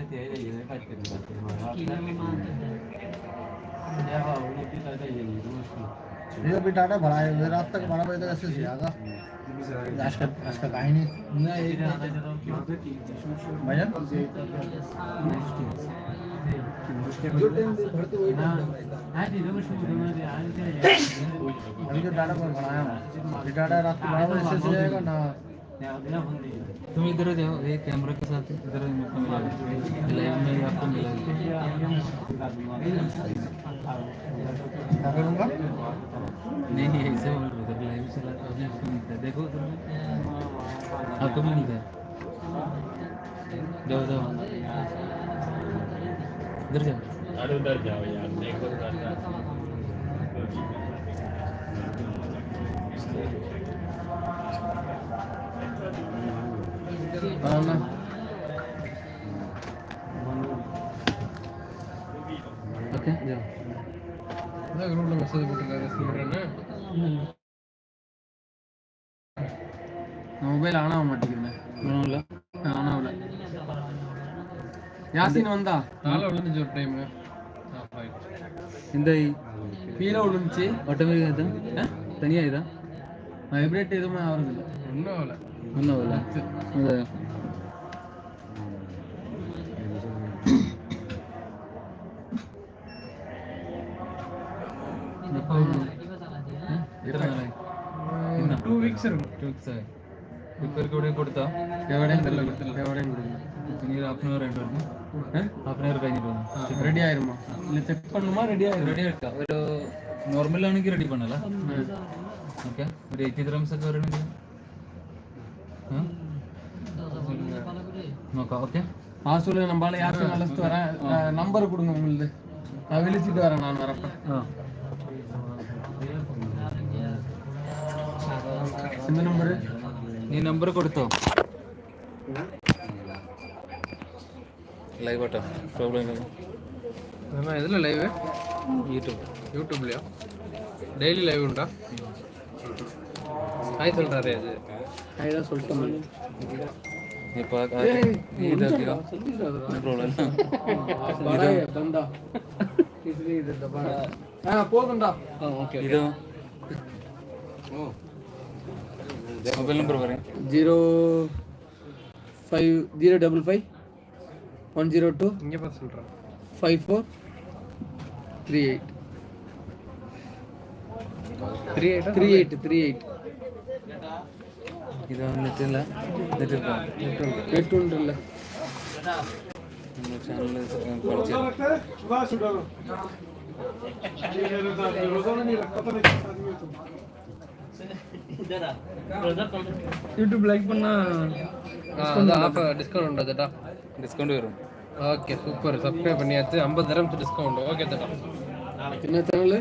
ये भी टाटा भरा है रात तक 12 बजे तक ऐसे जाएगा आज का कहीं नहीं भैया जो टाइम भरते वही अभी जो टाटा पर बनाया ये टाटा रात को 12 बजे से जाएगा ना तुम इधर जाओ एक कैमरा के साथ इधर लाइव में आपको मिलेगा क्या करूँगा नहीं ऐसे बोल रहे थे लाइव चलाते हैं आपको मिलता है देखो आपको भी मिलता है जाओ जाओ इधर जाओ अरे उधर जाओ यार देखो ओके जाओ ग्रुप में मैसेज போட்டுருக்காரு மொபைல் ஆன் ஆக மாட்டேங்குது ஒண்ணுமில்ல ஆன் ஆகல யாசின் வந்தா காலை விழுந்துச்சு ஒரு டைம் இந்த கீழே விழுந்துச்சு ஆட்டோமேட்டிக்கா இதா தனியா இதா வைப்ரேட் எதுவுமே ஆகுறது இல்லை ஒன்றும் ஆகல ஒன்றும் இல்லை அது ടു വീക്സ് இருக்கும் ഇവർക്ക് ഇവിടെ കൊടുത്താ എവിടെയും തരില്ല എവിടെയും കൊടുക്കില്ല ഇനി ഒരു ഹാഫ് ആൻ അവർ ആയിട്ട് വരണം ഹാഫ് ആൻ അവർ കഴിഞ്ഞിട്ട് വന്നു ரெடி ஆயிருமா இல்லை செக் பண்ணுமா ரெடி ஆயிரும் റെഡി ആക്കാം ഒരു നോർമലാണെങ്കിൽ റെഡി പണല്ല ഓക്കെ ഒരു 80 ഗ്രാംസ് ഒക്കെ വരണമെങ്കിൽ നോക്കാം ஓகே ஹாஸ்பிட்டல் நம்பால யாருக்கும் அழைச்சிட்டு வரேன் நம்பர் கொடுங்க உங்களுக்கு நான் விழிச்சிட்டு வரேன் நான் வரப்ப இந்த நம்பரு നീ നമ്പർ കൊടുത്തോ ലൈവ് ആട്ടോ പ്രോബ്ലം ഇല്ല ஆமாம் எதில் லைவு യൂട്യൂബ് யூடியூப்லையா டெய்லி லைவ் உண்டா ஹாய் சொல்கிறாரே அது அதுதான் சொல்லிட்டேன் இப்போ நீ இதாக்கியா ப்ராப்ளம் பந்தா போதும்டா ஓகே ഇത് മൊബൈൽ നമ്പർ പറയാം 055 102 இங்கே பார்த்து சொல்கிறேன் 5438 38 ഇത് നെറ്റില്ല നെറ്റിൽ നെറ്റ് ഉണ്ടല്ലോ ചാനൽ പഠിച്ചു யூடியூப் லைக் பண்ணா டிஸ்கவுண்ட் உண்டா தட்டா ഡിസ്കൗണ്ട് വരും ஓகே சூப்பர் சப்ஸ்கிரைப் பண்ணியாச்சு 50 dirhams டிஸ்கவுண்ட் ஓகே தட்டா என்ன சேனல்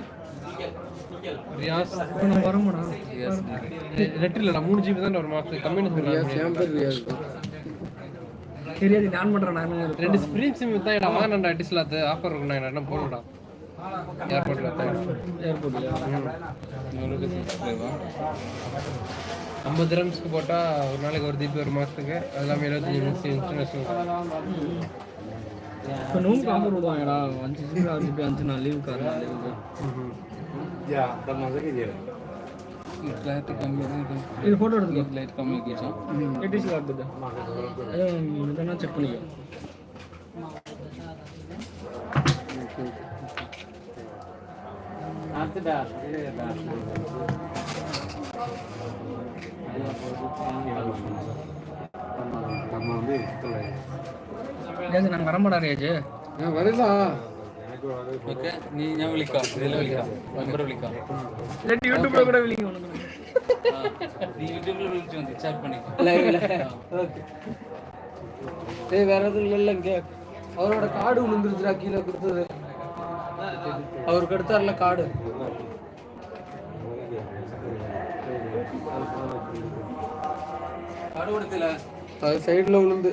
ரியாஸ் நான் வரமாடா நெட் இல்லடா 3 GB தான் ஒரு மாசம் கம்மின்னு ரியாஸ் சொல்றாங்க ஏன் பேர் ரியாஸ் தெரியாது நான் பண்றேன் நான் ரெண்டு ஸ்பிரிங் சிம் தான் எடா வாங்கடா டிஸ்லாத் ஆஃபர் இருக்கு நான் என்ன போறடா ஏர்போர்ட்ல ஏர்போர்ட்ல 50 dirhamsக்கு போட்டா ஒரு நாளைக்கு ஒரு ஜிபி ஒரு மாசத்துக்கு அதெல்லாம் 75 நிமிஷம் இன்டர்நேஷனல் இப்போ நோம்பு ஆஃபர் விடுவாங்கடா 5 GB 6 GB 5 நாள் லீவ் காரணம் லீவ் या तब मजे कीजिए ലൈറ്റ് കമ്മി இது ஃபோட்டோ எடுத்துக்கோ ലൈറ്റ് കമ്മി ആക്കിച്ചാ ஏடிசி காட்டுது அது இதனா செக் பண்ணிக்கோ ஆத்துடா ஏஜ் நான் வரமாடா ஏஜ் நான் வரலா ഓക്കെ നീ ഞാൻ വിളിക്കാം ഇതിൽ വിളിക്കാം നമ്പർ വിളിക്കാം இல்ல யூடியூப்ல கூட விളിங்க உனக்கு നീ യൂട്യൂബിൽ വിളിച്ചു മതി ചാറ്റ് பண்ணிக்கோ லைவ்ல ஓகே டேய் வேற எதுவும் இல்ல இங்க அவரோட கார்டு விழுந்துருச்சுடா கீழே கொடுத்தது அவருக்கு எடுத்தார்ல கார்டு കാർഡ് കൊടുത്തില്ല அது சைடுல விழுந்து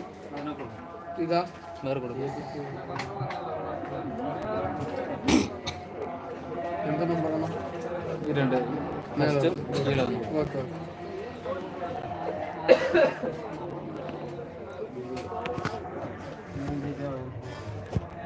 இதா വേറെ കൊടുക്കും எந்த நம்பர் அண்ணா രണ്ട് നെക്സ്റ്റ് ஓகே